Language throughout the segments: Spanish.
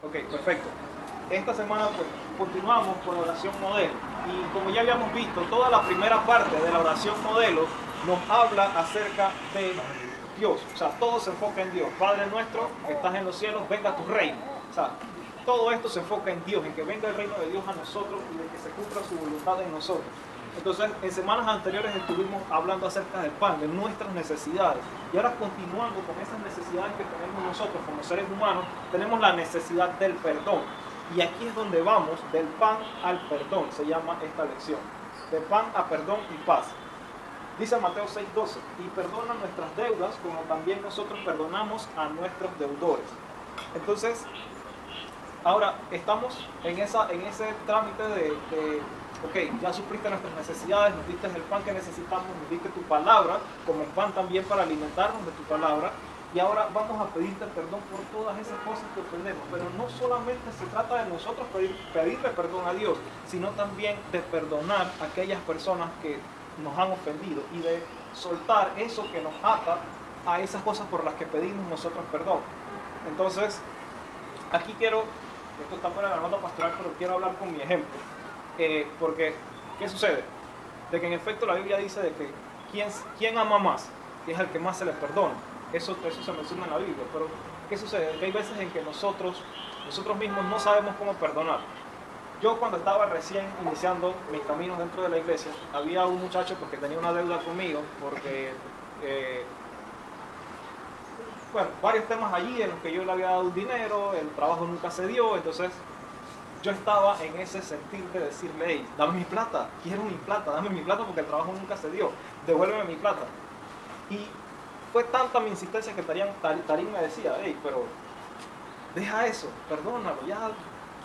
Ok, perfecto. Esta semana pues continuamos con la oración modelo y como ya habíamos visto, toda la primera parte de la oración modelo nos habla acerca de Dios, o sea, todo se enfoca en Dios. Padre nuestro que estás en los cielos, venga tu reino. O sea, todo esto se enfoca en Dios, en que venga el reino de Dios a nosotros y de que se cumpla su voluntad en nosotros. Entonces, en semanas anteriores estuvimos hablando acerca del pan, de nuestras necesidades. Y ahora continuando con esas necesidades que tenemos nosotros como seres humanos, tenemos la necesidad del perdón. Y aquí es donde vamos, del pan al perdón, se llama esta lección. De pan a perdón y paz. Dice Mateo 6:12, y perdona nuestras deudas como también nosotros perdonamos a nuestros deudores. Entonces, ahora estamos en ese trámite ok, ya supliste nuestras necesidades, nos diste el pan que necesitamos, nos diste tu palabra, como pan también para alimentarnos de tu palabra, y ahora vamos a pedirte perdón por todas esas cosas que ofendemos. Pero no solamente se trata de nosotros pedirle perdón a Dios, sino también de perdonar a aquellas personas que nos han ofendido y de soltar eso que nos ata a esas cosas por las que pedimos nosotros perdón. Entonces, aquí esto está fuera de la nota pastoral, pero quiero hablar con mi ejemplo. Porque, ¿qué sucede? De que en efecto la Biblia dice de que ¿quién ama más? Es el que más se le perdona. Eso se menciona en la Biblia. Pero, ¿qué sucede? Que hay veces en que nosotros mismos no sabemos cómo perdonar. Yo cuando estaba recién iniciando mis caminos dentro de la iglesia, había un muchacho porque tenía una deuda conmigo, porque varios temas allí en los que yo le había dado dinero, el trabajo nunca se dio, entonces yo estaba en ese sentir de decirle, hey, dame mi plata, quiero mi plata, dame mi plata porque el trabajo nunca se dio, devuélveme mi plata. Y fue tanta mi insistencia que Tarín me decía, hey, pero deja eso, perdónalo, ya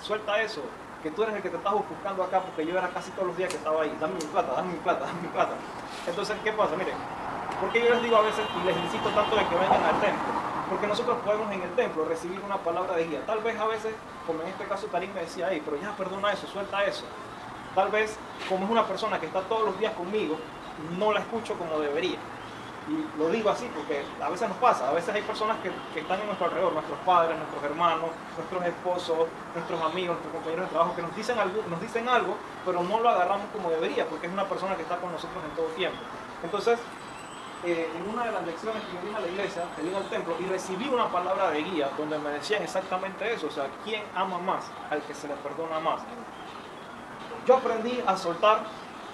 suelta eso, que tú eres el que te estás buscando acá, porque yo era casi todos los días que estaba ahí, dame mi plata, dame mi plata, dame mi plata. Entonces, ¿qué pasa? Miren, porque yo les digo a veces y les insisto tanto de que vengan al templo, porque nosotros podemos en el templo recibir una palabra de guía. Tal vez a veces, como en este caso Tarín me decía, hey, pero ya perdona eso, suelta eso. Tal vez, como es una persona que está todos los días conmigo, no la escucho como debería. Y lo digo así porque a veces nos pasa, a veces hay personas que están en nuestro alrededor, nuestros padres, nuestros hermanos, nuestros esposos, nuestros amigos, nuestros compañeros de trabajo, que nos dicen algo, pero no lo agarramos como debería, porque es una persona que está con nosotros en todo tiempo. Entonces, en una de las lecciones que yo vine a la iglesia, que vine al templo, y recibí una palabra de guía donde me decían exactamente eso, o sea, ¿quién ama más? Al que se le perdona más. Yo aprendí a soltar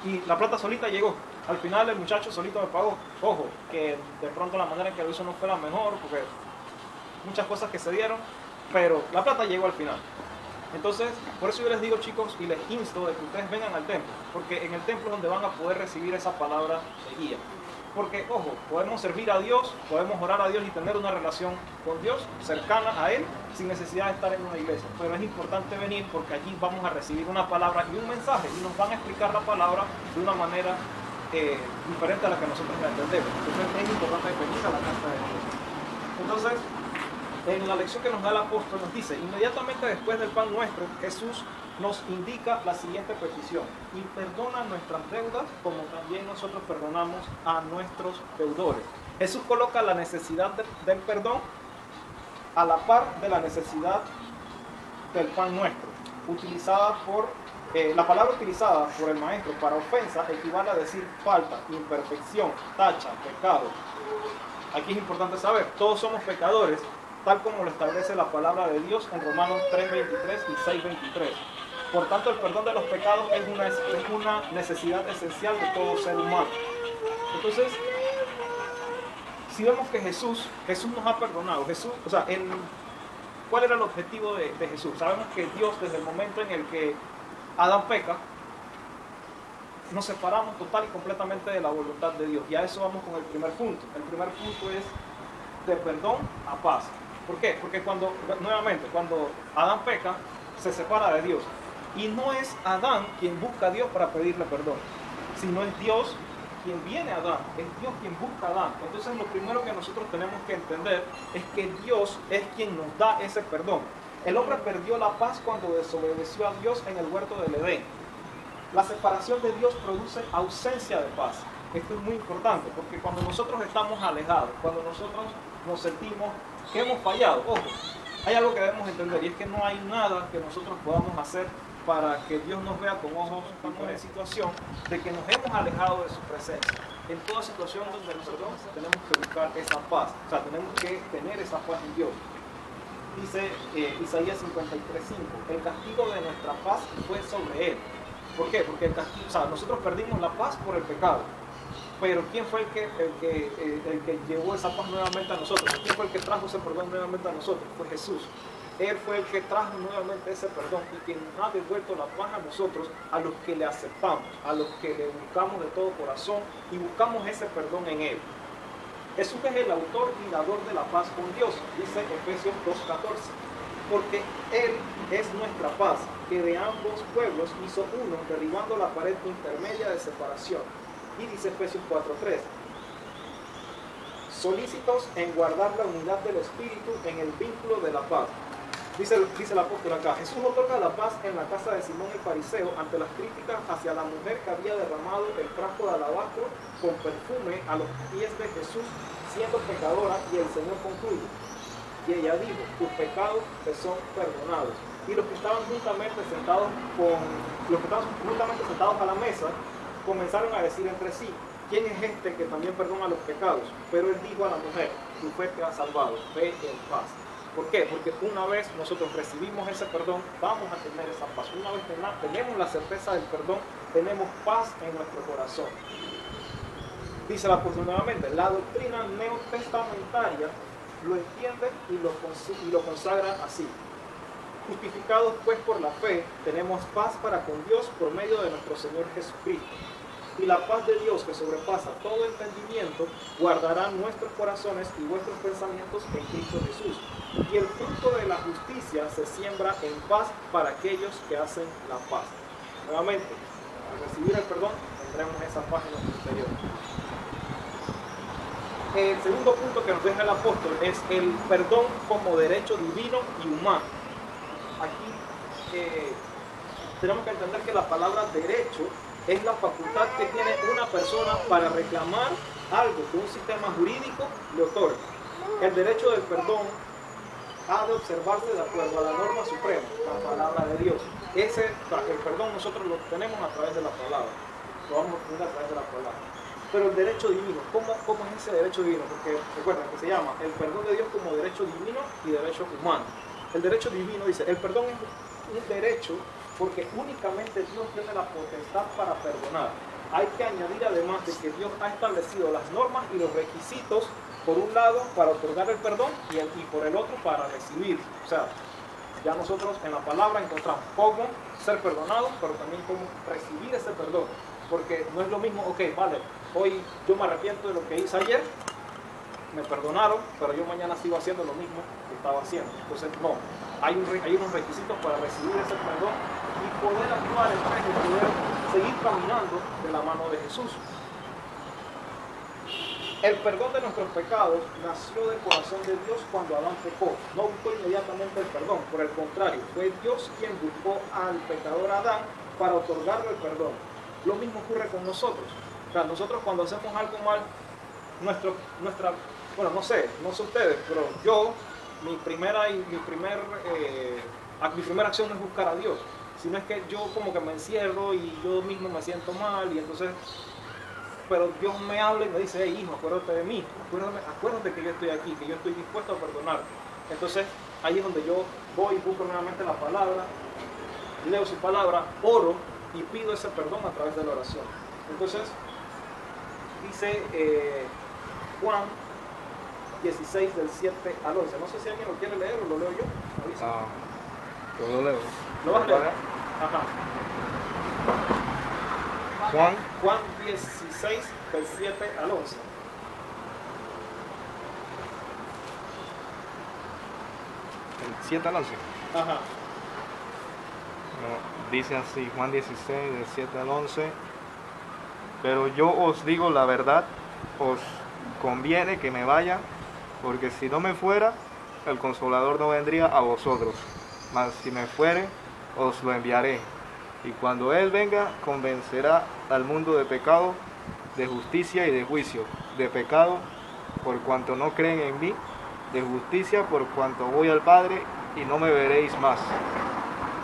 y la plata solita llegó. Al final el muchacho solito me pagó. Ojo, que de pronto la manera en que lo hizo no fue la mejor, porque muchas cosas que se dieron, pero la plata llegó al final. Entonces, por eso yo les digo, chicos, y les insto de que ustedes vengan al templo, porque en el templo es donde van a poder recibir esa palabra de guía. Porque, ojo, podemos servir a Dios, podemos orar a Dios y tener una relación con Dios cercana a Él sin necesidad de estar en una iglesia. Pero es importante venir porque allí vamos a recibir una palabra y un mensaje y nos van a explicar la palabra de una manera diferente a la que nosotros la entendemos. Entonces es importante venir a la casa de Dios. Entonces, en la lección que nos da el apóstol nos dice, inmediatamente después del pan nuestro, Jesús nos indica la siguiente petición: y perdona nuestras deudas como también nosotros perdonamos a nuestros deudores. Jesús coloca la necesidad del perdón a la par de la necesidad del pan nuestro. La palabra utilizada por el maestro para ofensa equivale a decir falta, imperfección, tacha, pecado. Aquí es importante saber, todos somos pecadores, tal como lo establece la palabra de Dios en Romanos 3:23 y 6:23. Por tanto, el perdón de los pecados es una necesidad esencial de todo ser humano. Entonces, si vemos que Jesús nos ha perdonado, ¿cuál era el objetivo de Jesús? Sabemos que Dios, desde el momento en el que Adán peca, nos separamos total y completamente de la voluntad de Dios. Y a eso vamos con el primer punto. El primer punto es de perdón a paz. ¿Por qué? Porque cuando Adán peca, se separa de Dios. Y no es Adán quien busca a Dios para pedirle perdón, sino es Dios quien viene a Adán, es Dios quien busca a Adán. Entonces lo primero que nosotros tenemos que entender es que Dios es quien nos da ese perdón. El hombre perdió la paz cuando desobedeció a Dios en el huerto del Edén. La separación de Dios produce ausencia de paz. Esto es muy importante porque cuando nosotros estamos alejados, cuando nosotros nos sentimos que hemos fallado. Ojo, hay algo que debemos entender y es que no hay nada que nosotros podamos hacer para que Dios nos vea con ojos en situación de que nos hemos alejado de su presencia. En toda situación donde nosotros tenemos que buscar esa paz, o sea, tenemos que tener esa paz en Dios. Dice Isaías 53:5, el castigo de nuestra paz fue sobre él. ¿Por qué? Porque el castigo, o sea, nosotros perdimos la paz por el pecado. Pero ¿quién fue el que llevó esa paz nuevamente a nosotros? ¿Quién fue el que trajo ese perdón nuevamente a nosotros? Fue Jesús. Él fue el que trajo nuevamente ese perdón y que nos ha devuelto la paz a nosotros, a los que le aceptamos, a los que le buscamos de todo corazón y buscamos ese perdón en Él. Jesús es el autor y dador de la paz con Dios, dice Efesios 2:14, porque Él es nuestra paz, que de ambos pueblos hizo uno, derribando la pared intermedia de separación. Y dice Efesios 4:3, solícitos en guardar la unidad del Espíritu en el vínculo de la paz. Dice el apóstol acá, Jesús otorga la paz en la casa de Simón el fariseo ante las críticas hacia la mujer que había derramado el frasco de alabastro con perfume a los pies de Jesús, siendo pecadora, y el Señor concluye. Y ella dijo, tus pecados te son perdonados. Y los que estaban juntamente sentados a la mesa, comenzaron a decir entre sí, ¿quién es este que también perdona los pecados? Pero él dijo a la mujer, tu fe te ha salvado, ve en paz. ¿Por qué? Porque una vez nosotros recibimos ese perdón, vamos a tener esa paz. Una vez tenemos la certeza del perdón, tenemos paz en nuestro corazón. Dice el apóstol nuevamente, la doctrina neotestamentaria lo entiende y lo consagra así. Justificados pues por la fe, tenemos paz para con Dios por medio de nuestro Señor Jesucristo. Y la paz de Dios, que sobrepasa todo entendimiento, guardará nuestros corazones y vuestros pensamientos en Cristo Jesús. Y el fruto de la justicia se siembra en paz para aquellos que hacen la paz. Nuevamente, al recibir el perdón, tendremos esa paz en nuestro interior. El segundo punto que nos deja el apóstol es el perdón como derecho divino y humano. Aquí tenemos que entender que la palabra derecho es la facultad que tiene una persona para reclamar algo que un sistema jurídico le otorga. El derecho del perdón ha de observarse de acuerdo a la norma suprema, la palabra de Dios. El perdón nosotros lo tenemos a través de la palabra, lo vamos a obtener a través de la palabra. Pero el derecho divino, ¿cómo es ese derecho divino? Porque recuerden que se llama el perdón de Dios como derecho divino y derecho humano. El derecho divino dice, el perdón es un derecho porque únicamente Dios tiene la potestad para perdonar. Hay que añadir además de que Dios ha establecido las normas y los requisitos, por un lado para otorgar el perdón y por el otro para recibir. O sea, ya nosotros en la palabra encontramos cómo ser perdonados, pero también cómo recibir ese perdón. Porque no es lo mismo, ok, vale, hoy yo me arrepiento de lo que hice ayer, me perdonaron, pero yo mañana sigo haciendo lo mismo que estaba haciendo. Entonces, no, hay unos requisitos para recibir ese perdón y poder actuar en fe y poder seguir caminando de la mano de Jesús. El perdón de nuestros pecados nació del corazón de Dios cuando Adán pecó. No buscó inmediatamente el perdón, por el contrario, fue Dios quien buscó al pecador Adán para otorgarle el perdón. Lo mismo ocurre con nosotros. O sea, nosotros cuando hacemos algo mal, bueno, no sé ustedes, pero yo, mi primera acción no es buscar a Dios, sino es que yo como que me encierro y yo mismo me siento mal y entonces, pero Dios me habla y me dice, hey hijo, acuérdate de mí, acuérdate que yo estoy aquí, que yo estoy dispuesto a perdonarte. Entonces ahí es donde yo voy y busco nuevamente la palabra, leo su palabra, oro y pido ese perdón a través de la oración. Entonces dice Juan 16 del 7 al 11. No sé si alguien lo quiere leer o lo leo yo. Yo lo leo. ¿Lo vas a leer? Ajá. Juan 16 del 7 al 11. ¿El 7 al 11? Ajá. No, dice así, Juan 16 del 7 al 11. Pero yo os digo la verdad, os conviene que me vaya, porque si no me fuera, el Consolador no vendría a vosotros, mas si me fuere, os lo enviaré. Y cuando Él venga, convencerá al mundo de pecado, de justicia y de juicio. De pecado, por cuanto no creen en mí, de justicia por cuanto voy al Padre y no me veréis más,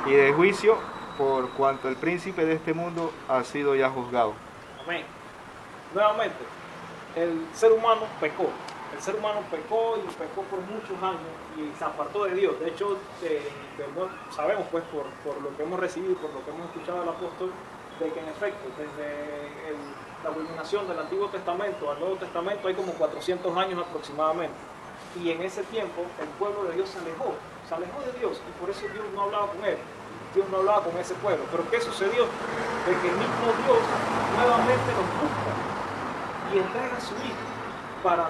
y de juicio por cuanto el príncipe de este mundo ha sido ya juzgado. Amén. Nuevamente, el ser humano pecó. El ser humano pecó y pecó por muchos años y se apartó de Dios. De hecho, sabemos pues por lo que hemos recibido, por lo que hemos escuchado del apóstol, de que en efecto, desde la culminación del Antiguo Testamento al Nuevo Testamento hay como 400 años aproximadamente. Y en ese tiempo el pueblo de Dios se alejó de Dios, y por eso Dios no hablaba con él. Dios no hablaba con ese pueblo. Pero ¿qué sucedió? De que el mismo Dios nuevamente nos busca y entrega a su Hijo para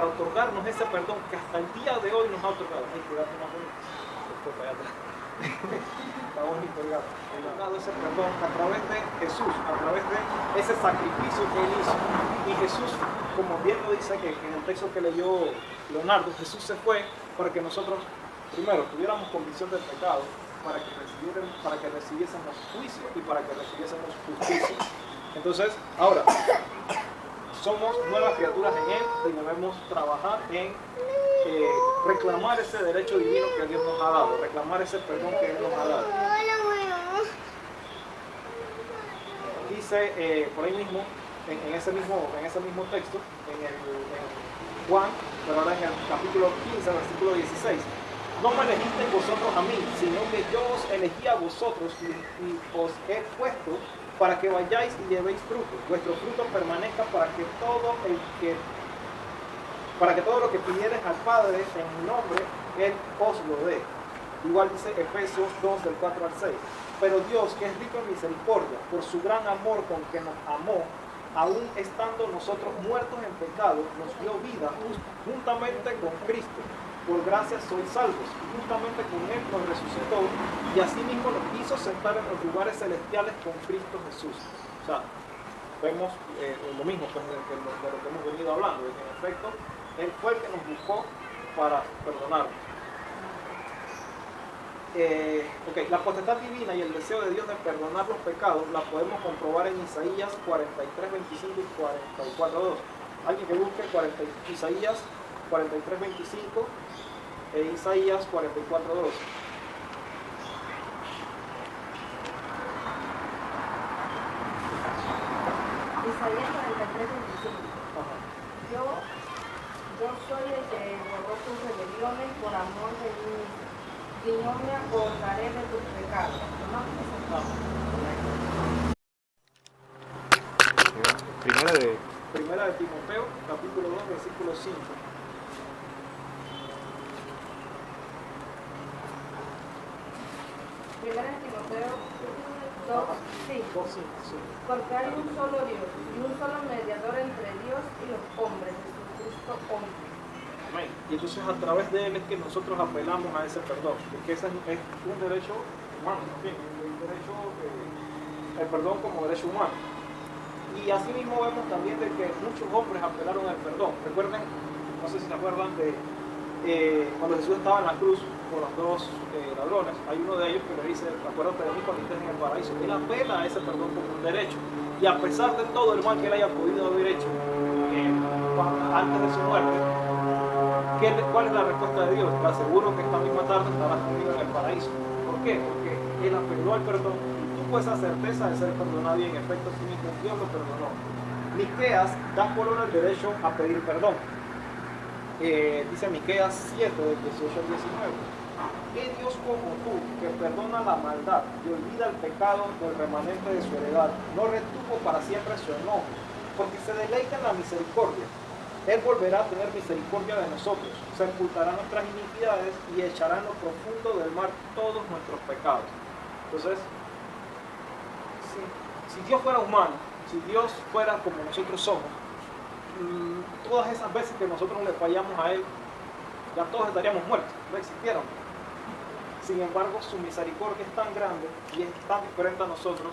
otorgarnos ese perdón que hasta el día de hoy nos ha otorgado. Ay, cuidado más bonito. Después para allá atrás. Está bonito el gato. Nos ha dado ese perdón a través de Jesús, a través de ese sacrificio que Él hizo. Y Jesús, como bien lo dice que en el texto que leyó Leonardo, Jesús se fue para que nosotros, primero, tuviéramos convicción del pecado, para que recibiésemos juicio y para que recibiésemos justicia. Entonces, ahora, somos nuevas criaturas en Él y debemos trabajar en reclamar ese derecho divino que Dios nos ha dado, reclamar ese perdón que Él nos ha dado. Dice por ahí mismo, en ese mismo texto, en Juan, pero ahora en el capítulo 15, versículo 16. No me elegisteis vosotros a mí, sino que yo os elegí a vosotros y os he puesto para que vayáis y llevéis fruto. Vuestro fruto permanezca para que todo lo que pidiereis al Padre en mi nombre, Él os lo dé. Igual dice Efesios 2, del 4 al 6. Pero Dios, que es rico en misericordia, por su gran amor con que nos amó, aún estando nosotros muertos en pecado, nos dio vida juntamente con Cristo. Por gracia sois salvos, y juntamente con Él nos resucitó, y asimismo nos hizo sentar en los lugares celestiales con Cristo Jesús. O sea, vemos lo mismo pues, de lo que hemos venido hablando, de que en efecto, Él fue el que nos buscó para perdonarnos. La potestad divina y el deseo de Dios de perdonar los pecados la podemos comprobar en Isaías 43, 25 y 44, 2. Alguien que busque Isaías 43, 25 e Isaías 44, 2. Isaías 43, 25. Yo soy el que borró tus rebeliones por amor de mí, y no me acordaré de tus pecados. ¿No? Primera de Timoteo, capítulo 2, versículo 5. Primera de Timoteo 2:5. Sí. Porque hay un solo Dios y un solo mediador entre Dios y los hombres, Jesucristo hombre. Amén. Y entonces a través de Él es que nosotros apelamos a ese perdón, porque ese es un derecho humano también, el perdón como derecho humano. Y así mismo vemos también de que muchos hombres apelaron al perdón. Recuerden, no sé si se acuerdan de cuando Jesús estaba en la cruz con los dos ladrones, hay uno de ellos que le dice, acuérdate de mí cuando estés en el paraíso. Él apela a ese perdón como un derecho. Y a pesar de todo el mal que él haya podido haber hecho antes de su muerte, ¿cuál es la respuesta de Dios? Te aseguro que esta misma tarde estarás conmigo en el paraíso. ¿Por qué? Porque él apeló al perdón. Y tú esa certeza de ser perdonado y en efecto sí mismo Dios lo perdonó. Miqueas da por hora el derecho a pedir perdón. Dice Miqueas 7, del 18 al 19. ¿Qué Dios como tú, que perdona la maldad y olvida el pecado del remanente de su heredad, no retuvo para siempre su enojo, porque se deleita en la misericordia? Él volverá a tener misericordia de nosotros, sepultará nuestras iniquidades y echará en lo profundo del mar todos nuestros pecados. Entonces, si Dios fuera humano, si Dios fuera como nosotros somos, todas esas veces que nosotros le fallamos a Él, ya todos estaríamos muertos, no existiéramos. Sin embargo, su misericordia es tan grande y es tan diferente a nosotros,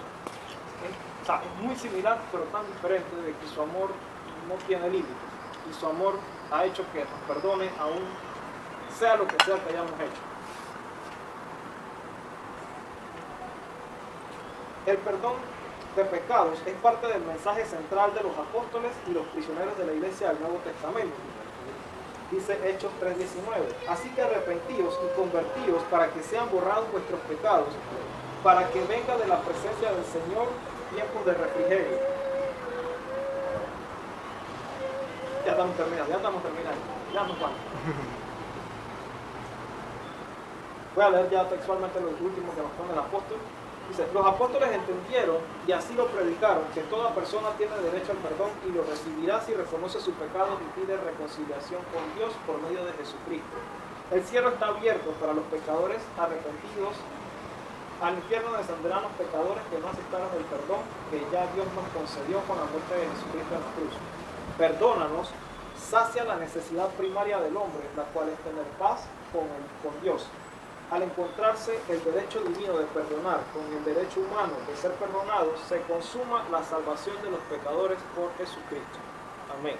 es muy similar, pero tan diferente de que su amor no tiene límites. Y su amor ha hecho que nos perdone aún sea lo que sea que hayamos hecho. El perdón de pecados es parte del mensaje central de los apóstoles y los prisioneros de la iglesia del Nuevo Testamento. Dice Hechos 3:19. Así que arrepentíos y convertíos para que sean borrados vuestros pecados, para que venga de la presencia del Señor tiempos de refrigerio. Ya estamos terminando, ya nos vamos. Voy a leer ya textualmente lo último que nos pone el apóstol. Dice, los apóstoles entendieron y así lo predicaron, que toda persona tiene derecho al perdón y lo recibirá si reconoce su pecado y pide reconciliación con Dios por medio de Jesucristo. El cielo está abierto para los pecadores arrepentidos. Al infierno descenderán los pecadores que no aceptaron el perdón que ya Dios nos concedió con la muerte de Jesucristo en la cruz. Perdónanos, sacia la necesidad primaria del hombre, la cual es tener paz con Dios. Al encontrarse el derecho divino de perdonar con el derecho humano de ser perdonados, se consuma la salvación de los pecadores por Jesucristo. Amén.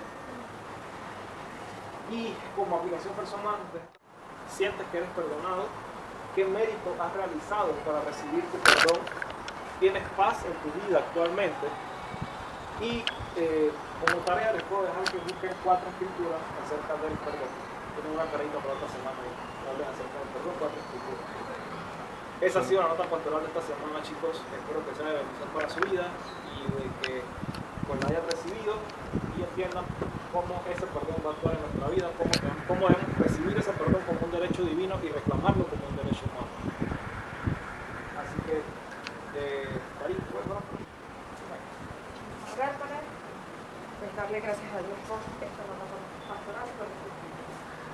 Y como aplicación personal, sientes que eres perdonado, ¿qué mérito has realizado para recibir tu perdón? ¿Tienes paz en tu vida actualmente? Y como tarea les puedo dejar que busquen 4 escrituras acerca del perdón. Tienen una carita para otra semana y hablen acerca del perdón, 4 escrituras. Esa ha sido la nota pastoral de esta semana, chicos. Espero que sea de bendición para su vida y de que pues la hayan recibido y entiendan cómo ese perdón va a actuar en nuestra vida, cómo debemos recibir ese perdón como un derecho divino y reclamarlo como un derecho humano. Así que, Karim, bueno. Orar para él, pues darle gracias a Dios por esta nota pastoral.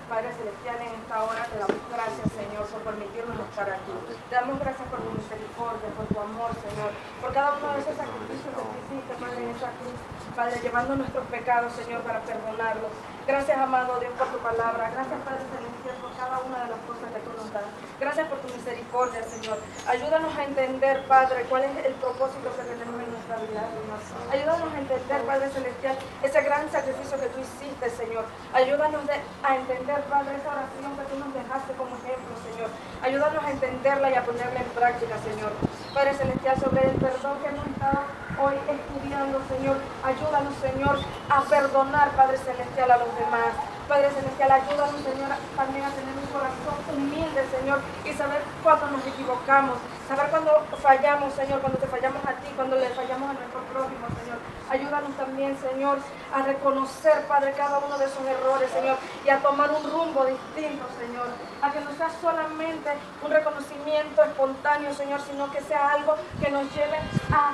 Padre Celestial, en esta hora te damos gracias, Señor, por permitirnos estar aquí. Te damos gracias por tu misericordia, por tu amor, Señor, por cada uno de esos sacrificios que tú hiciste, Padre, en esa cruz. Padre, llevando nuestros pecados, Señor, para perdonarlos. Gracias, amado Dios, por tu palabra. Gracias, Padre Celestial, por cada una de las cosas que tú nos das. Gracias por tu misericordia, Señor. Ayúdanos a entender, Padre, cuál es el propósito que tenemos en nuestra vida, Señor. Ayúdanos a entender, Padre Celestial, ese gran sacrificio que tú hiciste, Señor. Ayúdanos a entender, Padre, esa oración que tú nos dejaste como ejemplo, Señor. Ayúdanos a entenderla y a ponerla en práctica, Señor. Padre Celestial, sobre el perdón que hemos estado hoy estudiando, Señor. Ayúdanos, Señor, a perdonar, Padre Celestial, a los demás. Padre Celestial, ayúdanos, Señor, también a tener un corazón humilde, Señor, y saber cuándo nos equivocamos, saber cuándo fallamos, Señor, cuando te fallamos a ti, cuando le fallamos a nuestro prójimo, Señor. Ayúdanos también, Señor, a reconocer, Padre, cada uno de esos errores, Señor, y a tomar un rumbo distinto, Señor. A que no sea solamente un reconocimiento espontáneo, Señor, sino que sea algo que nos lleve a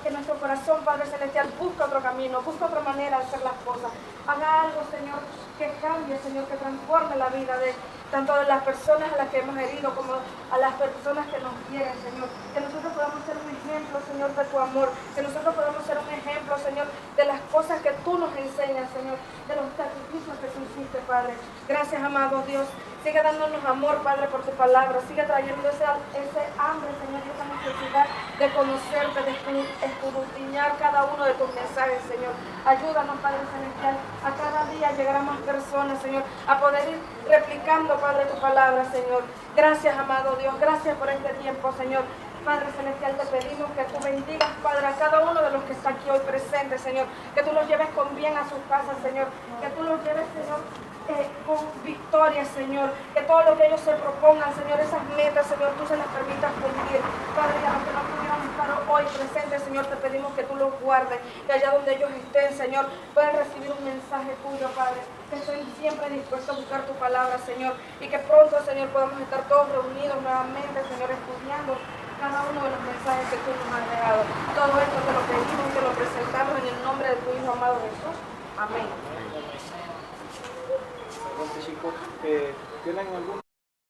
que nuestro corazón, Padre Celestial, busque otro camino, busque otra manera de hacer las cosas. Haga algo, Señor, que cambie, Señor, que transforme la vida de tanto de las personas a las que hemos herido como a las personas que nos quieren, Señor. Que nosotros podamos ser un ejemplo, Señor, de tu amor. Que nosotros podamos ser un ejemplo, Señor, de las cosas que tú nos enseñas, Señor, de los sacrificios que tú hiciste, Padre. Gracias, amado Dios. Sigue dándonos amor, Padre, por tu palabra. Sigue trayendo ese hambre, Señor, y esa necesidad de conocerte, de escudriñar cada uno de tus mensajes, Señor. Ayúdanos, Padre Celestial, a cada día llegar a más personas, Señor, a poder ir replicando, Padre, tu palabra, Señor. Gracias, amado Dios. Gracias por este tiempo, Señor. Padre Celestial, te pedimos que tú bendigas, Padre, a cada uno de los que está aquí hoy presente, Señor. Que tú los lleves con bien a sus casas, Señor. Que tú los lleves, Señor, con victoria, Señor. Que todo lo que ellos se propongan, Señor, esas metas, Señor, tú se las permitas cumplir. Padre, y a los que no pudieron estar hoy presentes, Señor, te pedimos que tú los guardes. Que allá donde ellos estén, Señor, puedan recibir un mensaje tuyo, Padre. Que estén siempre dispuestos a buscar tu palabra, Señor. Y que pronto, Señor, podamos estar todos reunidos nuevamente, Señor, estudiando cada uno de los mensajes que tú nos has dejado. Todo esto te lo pedimos y te lo presentamos en el nombre de tu Hijo amado Jesús. Amén. Chicos, ¿tienen algún